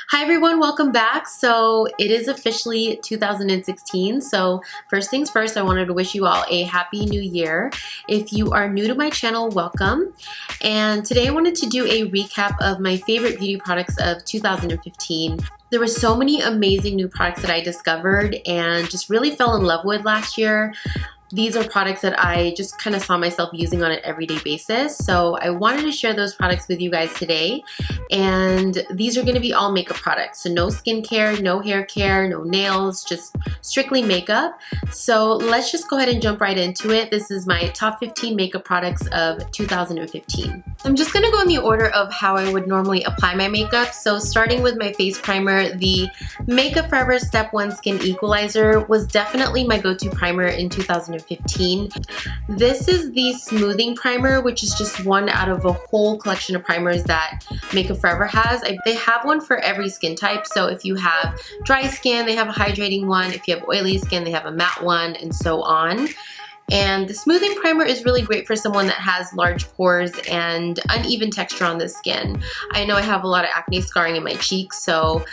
Hi everyone, welcome back. So it is officially 2016. So first things first, I wanted to wish you all a happy new year. If you are new to my channel, welcome. And today I wanted to do a recap of my favorite beauty products of 2015. There were so many amazing new products that I discovered and just really fell in love with last year. These are products that I just kind of saw myself using on an everyday basis. So I wanted to share those products with you guys today. And these are going to be all makeup products. So no skincare, no hair care, no nails, just strictly makeup. So let's just go ahead and jump right into it. This is my top 15 makeup products of 2015. I'm just going to go in the order of how I would normally apply my makeup. So starting with my face primer, the Makeup Forever Step 1 Skin Equalizer was definitely my go-to primer in 2015. This is the smoothing primer, which is just one out of a whole collection of primers that Makeup Forever has. They have one for every skin type. So if you have dry skin, they have a hydrating one. If you have oily skin, they have a matte one, and so on. And the smoothing primer is really great for someone that has large pores and uneven texture on the skin. I know I have a lot of acne scarring in my cheeks, so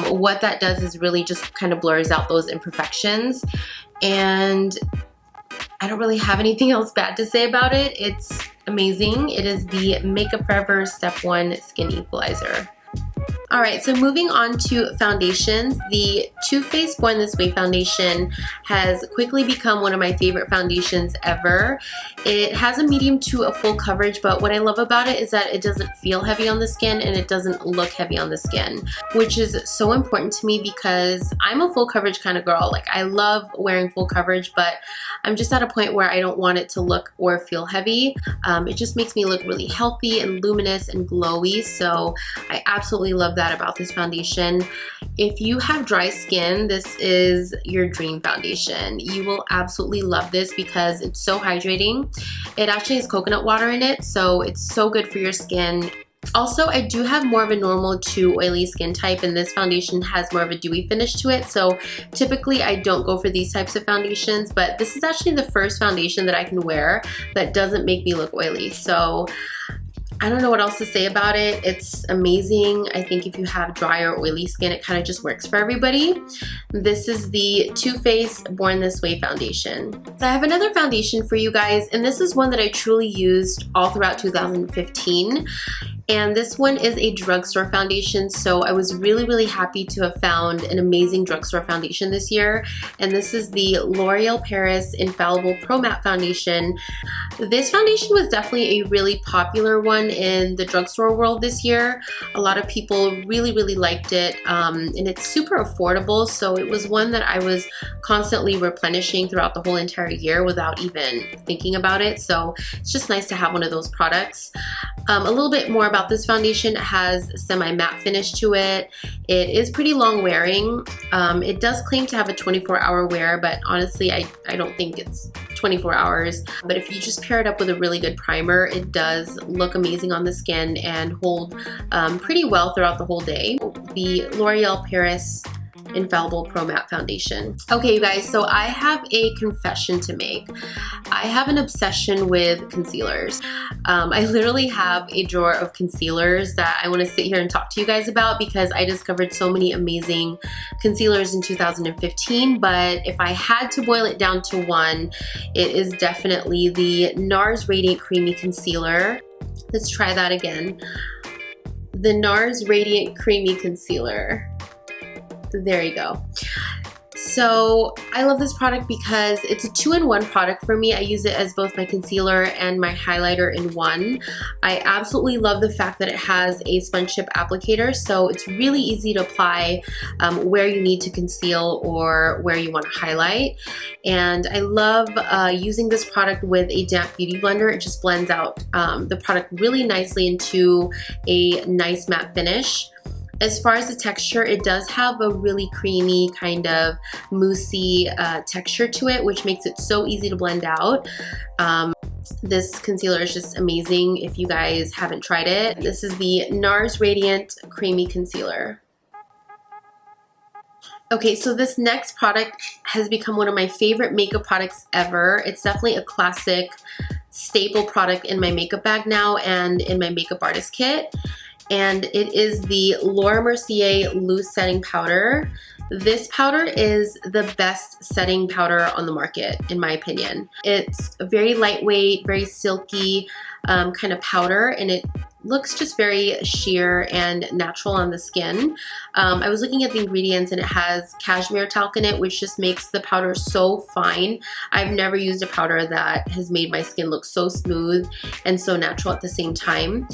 what that does is really just kind of blurs out those imperfections. And I don't really have anything else bad to say about it. It's amazing. It is the Makeup Forever Step 1 Skin Equalizer. Alright, so moving on to foundations, the Too Faced Born This Way foundation has quickly become one of my favorite foundations ever. It has a medium to a full coverage, but what I love about it is that it doesn't feel heavy on the skin and it doesn't look heavy on the skin, which is so important to me because I'm a full coverage kind of girl. Like, I love wearing full coverage, but I'm just at a point where I don't want it to look or feel heavy. It just makes me look really healthy and luminous and glowy, so I absolutely love that about this foundation. If you have dry skin, this is your dream foundation. You will absolutely love this because it's so hydrating. It actually has coconut water in it, so it's so good for your skin. Also, I do have more of a normal to oily skin type, and this foundation has more of a dewy finish to it, so typically I don't go for these types of foundations, but this is actually the first foundation that I can wear that doesn't make me look oily. So I don't know what else to say about it. It's amazing. I think if you have dry or oily skin, it kind of just works for everybody. This is the Too Faced Born This Way foundation. So I have another foundation for you guys, and this is one that I truly used all throughout 2015. And this one is a drugstore foundation, so I was really happy to have found an amazing drugstore foundation this year. And this is the L'Oreal Paris Infallible Pro Matte Foundation. This foundation was definitely a really popular one in the drugstore world this year. A lot of people really liked it, and it's super affordable, so it was one that I was constantly replenishing throughout the whole entire year without even thinking about it. So it's just nice to have one of those products. A little bit more about this foundation. It has a semi-matte finish to it. It is pretty long wearing. It does claim to have a 24-hour wear, but honestly I don't think it's 24 hours. But if you just pair it up with a really good primer, it does look amazing on the skin and hold pretty well throughout the whole day. The L'Oreal Paris Infallible Pro Matte Foundation. Okay, you guys, so I have a confession to make. I have an obsession with concealers. I literally have a drawer of concealers that I want to sit here and talk to you guys about because I discovered so many amazing concealers in 2015, but if I had to boil it down to one, it is definitely the Nars Radiant Creamy Concealer. Let's try that again. The Nars Radiant Creamy Concealer. There you go. So I love this product because it's a 2-in-1 product for me. I use it as both my concealer and my highlighter in one. I absolutely love the fact that it has a sponge tip applicator, so it's really easy to apply where you need to conceal or where you want to highlight. And I love using this product with a damp beauty blender. It just blends out the product really nicely into a nice matte finish. As far as the texture, it does have a really creamy kind of moussey texture to it, which makes it so easy to blend out. This concealer is just amazing if you guys haven't tried it. This is the Nars Radiant Creamy Concealer. Okay, so this next product has become one of my favorite makeup products ever. It's definitely a classic staple product in my makeup bag now and in my makeup artist kit. and it is the Mercier Loose Setting Powder. This powder is the best setting powder on the market, in my opinion. It's a very lightweight, very silky kind of powder, and it looks just very sheer and natural on the skin. I was looking at the ingredients and it has cashmere talc in it, which just makes the powder so fine. I've never used a powder that has made my skin look so smooth and so natural at the same time.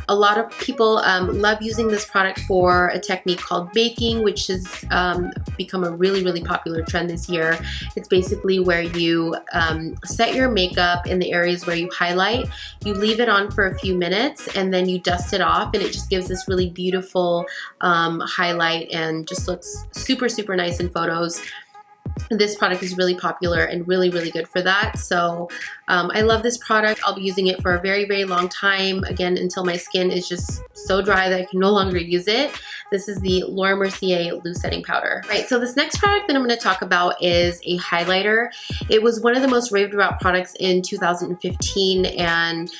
A lot of people love using this product for a technique called baking, which has become a really popular trend this year. It's basically where you set your makeup in the areas where you highlight, you leave it on for a few minutes, and then you dust it off, and it just gives this really beautiful highlight and just looks super nice in photos. This product is really popular and really good for that. So I love this product. I'll be using it for a very long time, again, until my skin is just so dry that I can no longer use it. This is the Mercier Loose Setting Powder. Right, so this next product that I'm going to talk about is a highlighter. It was one of the most raved about products in 2015, and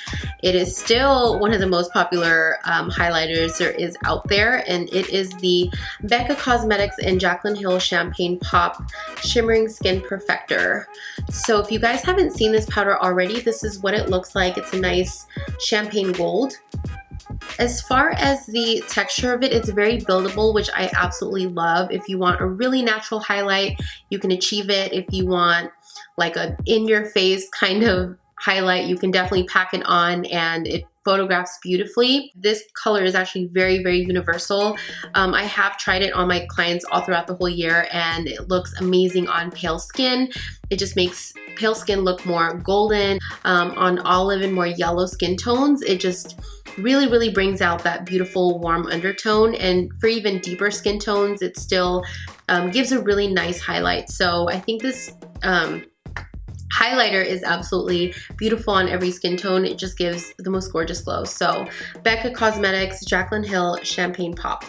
it is still one of the most popular highlighters there is out there, and it is the Becca Cosmetics and Jaclyn Hill Champagne Pop Shimmering Skin Perfector. So if you guys haven't seen this powder already, this is what it looks like. It's a nice champagne gold. As far as the texture of it, it's very buildable, which I absolutely love. If you want a really natural highlight, you can achieve it. If you want like a in-your-face kind of highlight, you can definitely pack it on and it photographs beautifully. This color is actually very universal. I have tried it on my clients all throughout the whole year, and it looks amazing on pale skin. It just makes pale skin look more golden. On olive and more yellow skin tones, it just really brings out that beautiful warm undertone, and for even deeper skin tones, it still gives a really nice highlight. So I think this highlighter is absolutely beautiful on every skin tone. It just gives the most gorgeous glow. So Becca Cosmetics Jaclyn Hill Champagne Pop.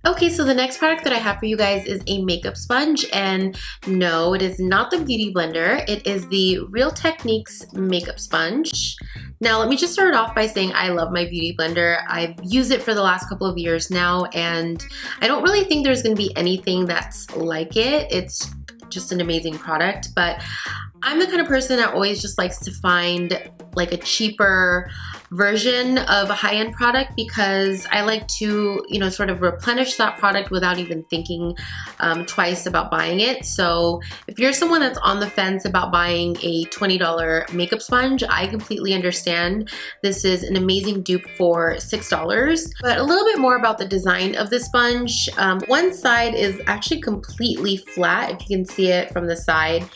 Okay, so the next product that I have for you guys is a makeup sponge, and no, it is not the Beauty Blender. It is the Real Techniques makeup sponge. Now, let me just start off by saying I love my Beauty Blender. I've used it for the last couple of years now, and I don't really think there's gonna be anything that's like it. It's just an amazing product, but I'm the kind of person that always just likes to find like a cheaper version of a high-end product, because I like to, you know, sort of replenish that product without even thinking twice about buying it. So if you're someone that's on the fence about buying a $20 makeup sponge, I completely understand. This is an amazing dupe for $6. But a little bit more about the design of the sponge. One side is actually completely flat, if you can see it from the side.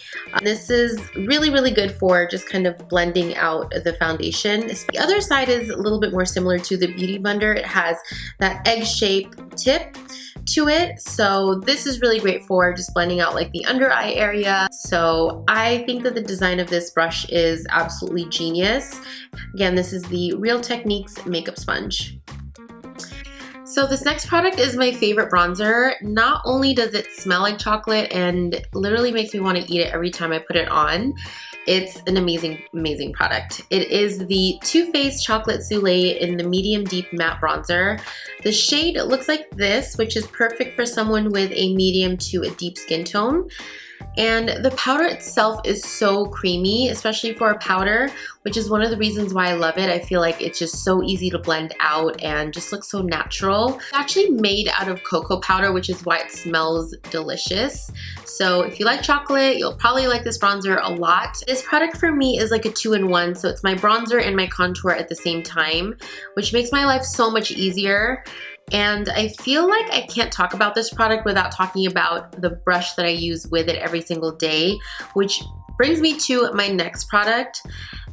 This is really good for just kind of blending out the foundation. The other side is a little bit more similar to the Beauty Blender. It has that egg-shaped tip to it, so this is really great for just blending out like the under eye area. So I think that the design of this brush is absolutely genius. Again, this is the Real Techniques makeup sponge. So this next product is my favorite bronzer. Not only does it smell like chocolate and literally makes me want to eat it every time I put it on, it's an amazing product. It is the Too Faced Chocolate Soleil in the medium deep matte bronzer. The shade looks like this, which is perfect for someone with a medium to a deep skin tone. And the powder itself is so creamy, especially for a powder, which is one of the reasons why I love it. I feel like it's just so easy to blend out and just looks so natural. It's actually made out of cocoa powder, which is why it smells delicious. So if you like chocolate, you'll probably like this bronzer a lot. This product for me is like a 2-in-1, so it's my bronzer and my contour at the same time, which makes my life so much easier. And I feel like I can't talk about this product without talking about the brush that I use with it every single day, which brings me to my next product.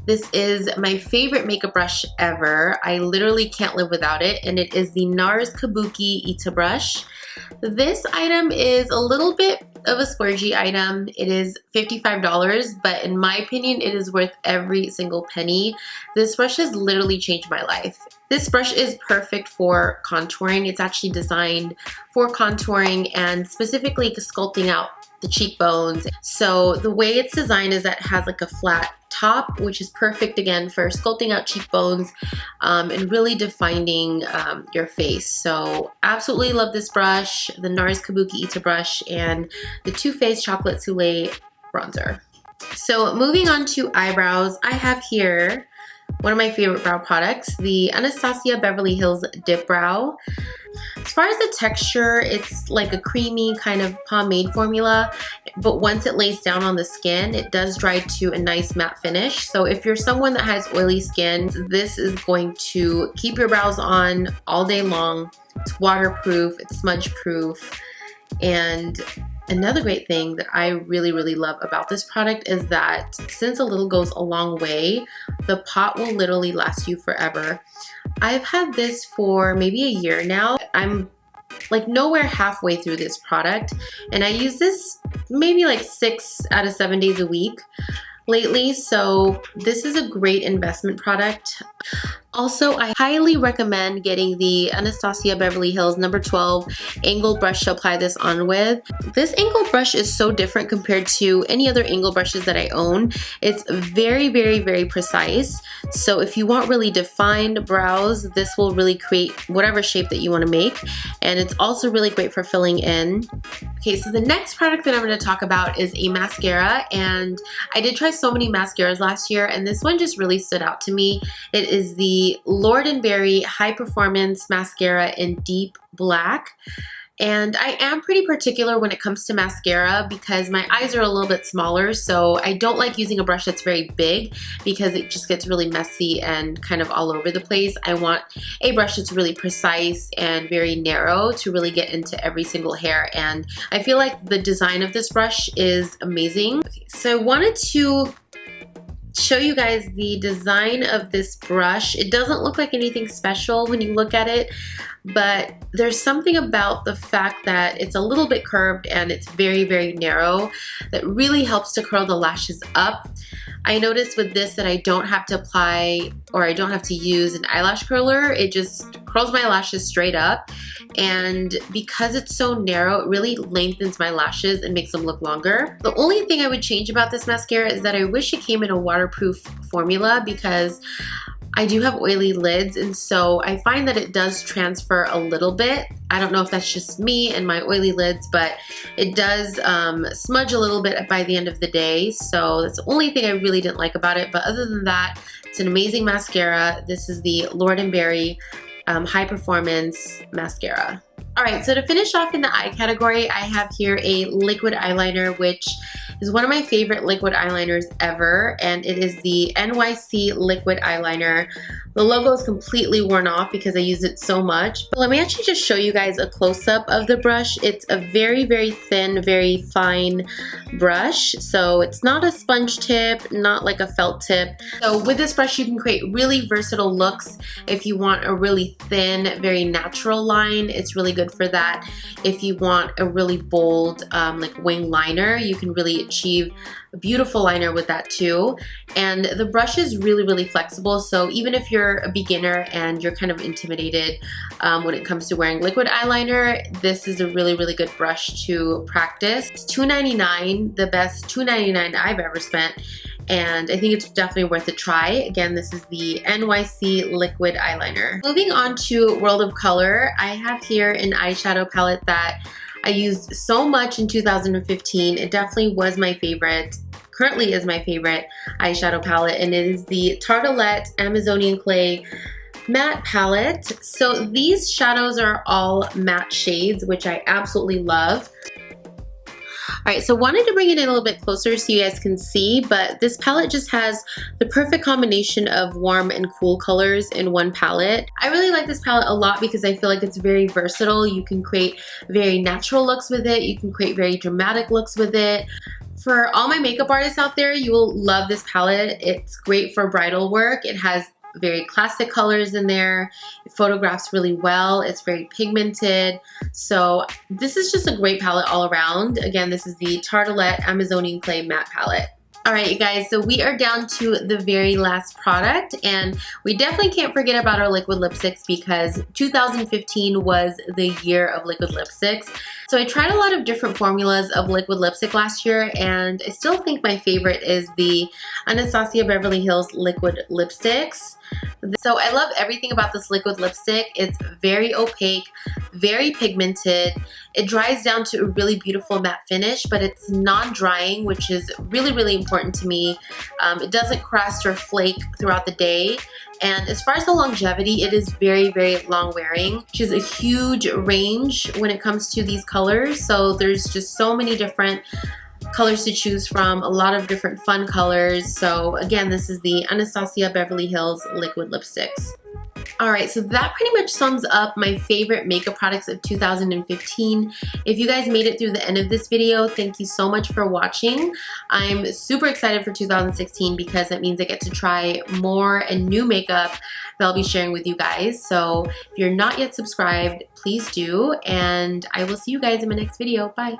This is my favorite makeup brush ever. I literally can't live without it, and it is the Nars Kabuki Ita brush. This item is a little bit of a splurgy item. It is $55, but in my opinion, it is worth every single penny. This brush has literally changed my life. This brush is perfect for contouring. It's actually designed for contouring and specifically sculpting out the cheekbones. So the way it's designed is that it has like a flat top, which is perfect again for sculpting out cheekbones and really defining your face. So absolutely love this brush, the Nars Kabuki Ita brush and the Too Faced Chocolate Soleil bronzer. So moving on to eyebrows, I have here one of my favorite brow products, the Anastasia Beverly Hills Dipbrow. As far as the texture, it's like a creamy kind of pomade formula, but once it lays down on the skin, it does dry to a nice matte finish. So if you're someone that has oily skin, this is going to keep your brows on all day long. It's waterproof, it's smudge proof, and another great thing that I really love about this product is that since a little goes a long way, the pot will literally last you forever. I've had this for maybe a year now. I'm like nowhere halfway through this product, and I use this maybe like 6 out of 7 days a week lately, so this is a great investment product. Also, I highly recommend getting the Anastasia Beverly Hills number 12 angled brush to apply this on with. This angled brush is so different compared to any other angled brushes that I own. It's very precise. So if you want really defined brows, this will really create whatever shape that you want to make. And it's also really great for filling in. Okay, so the next product that I'm going to talk about is a mascara, and I did try so many mascaras last year, and this one just really stood out to me. It is the Lord & Berry High Performance Mascara in Deep Black. And I am pretty particular when it comes to mascara because my eyes are a little bit smaller, so I don't like using a brush that's very big because it just gets really messy and kind of all over the place. I want a brush that's really precise and very narrow to really get into every single hair, and I feel like the design of this brush is amazing. Okay, so I wanted to show you guys the design of this brush. It doesn't look like anything special when you look at it, but there's something about the fact that it's a little bit curved and it's very narrow that really helps to curl the lashes up. I noticed with this that I don't have to apply or I don't have to use an eyelash curler. It just curls my lashes straight up, and because it's so narrow, it really lengthens my lashes and makes them look longer. The only thing I would change about this mascara is that I wish it came in a waterproof formula because I do have oily lids, and so I find that it does transfer a little bit. I don't know if that's just me and my oily lids, but it does smudge a little bit by the end of the day. So that's the only thing I really didn't like about it. But other than that, it's an amazing mascara. This is the Lord & Berry High Performance Mascara. Alright, so to finish off in the eye category, I have here a liquid eyeliner, which is one of my favorite liquid eyeliners ever, and it is the NYC Liquid Eyeliner. The logo is completely worn off because I use it so much. But let me actually just show you guys a close-up of the brush. It's a very thin, very fine brush. So it's not a sponge tip, not like a felt tip. So with this brush, you can create really versatile looks. If you want a really thin, very natural line, it's really good for that. If you want a really bold like wing liner, you can really achieve a beautiful liner with that too. And the brush is really flexible, so even if you're a beginner and you're kind of intimidated when it comes to wearing liquid eyeliner, this is a really good brush to practice. It's $2.99, the best $2.99 I've ever spent, and I think it's definitely worth a try. Again, this is the NYC Liquid Eyeliner. Moving on to World of Color, I have here an eyeshadow palette that I used so much in 2015. It definitely was my favorite, currently is my favorite eyeshadow palette, and it is the Tartelette Amazonian Clay Matte Palette. So these shadows are all matte shades, which I absolutely love. Alright, so wanted to bring it in a little bit closer so you guys can see, but this palette just has the perfect combination of warm and cool colors in one palette. I really like this palette a lot because I feel like it's very versatile. You can create very natural looks with it. You can create very dramatic looks with it. For all my makeup artists out there, you will love this palette. It's great for bridal work. It has very classic colors in there. It photographs really well. It's very pigmented. So this is just a great palette all around. Again, this is the Tartelette Amazonian Clay Matte Palette. Alright you guys, so we are down to the very last product, and we definitely can't forget about our liquid lipsticks because 2015 was the year of liquid lipsticks. So I tried a lot of different formulas of liquid lipstick last year, and I still think my favorite is the Anastasia Beverly Hills liquid lipsticks. So I love everything about this liquid lipstick. It's very opaque, very pigmented. It dries down to a really beautiful matte finish, but it's non-drying, which is really, really important to me. It doesn't crust or flake throughout the day. And as far as the longevity, it is very, very long wearing. She has a huge range when it comes to these colors. So there's just so many different colors to choose from, a lot of different fun colors. So again, this is the Anastasia Beverly Hills liquid lipsticks. Alright, so that pretty much sums up my favorite makeup products of 2015. If you guys made it through the end of this video, thank you so much for watching. I'm super excited for 2016 because that means I get to try more and new makeup that I'll be sharing with you guys. So if you're not yet subscribed, please do, and I will see you guys in my next video. Bye!